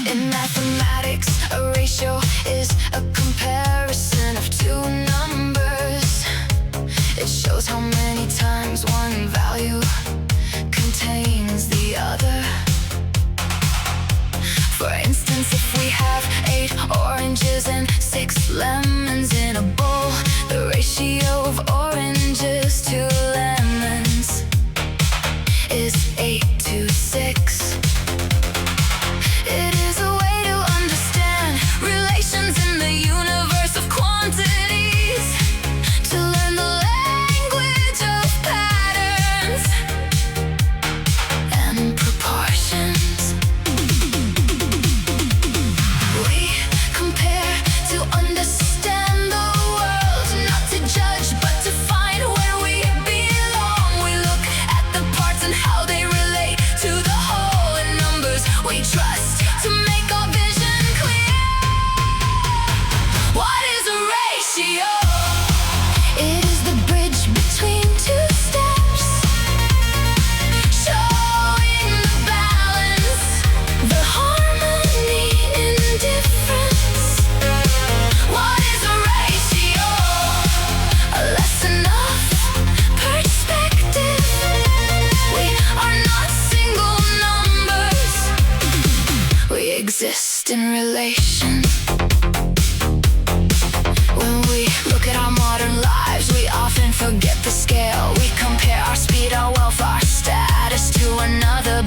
In mathematics, a ratio is a comparison of two numbers. It shows how many times one value contains the other. For instance, if we have 8 oranges and 6 lemons in a bowl, the ratio of oranges to lemons is 8:6. It is a way to understand relations in the universe of quantities, to learn the language of patterns and proportions. We compare to understand the world, not to judge but to find where we belong. We look at the parts and how they relate to the whole, and numbers we trust to make our vision clear. What is a ratio? It is the bridge between two steps, showing the balance, the harmony in difference. What is a ratio? A lesson of perspective. We are not single numbers, we exist in relation. When we look at our modern lives, we often forget the scale. We compare our speed, our wealth, our status to another,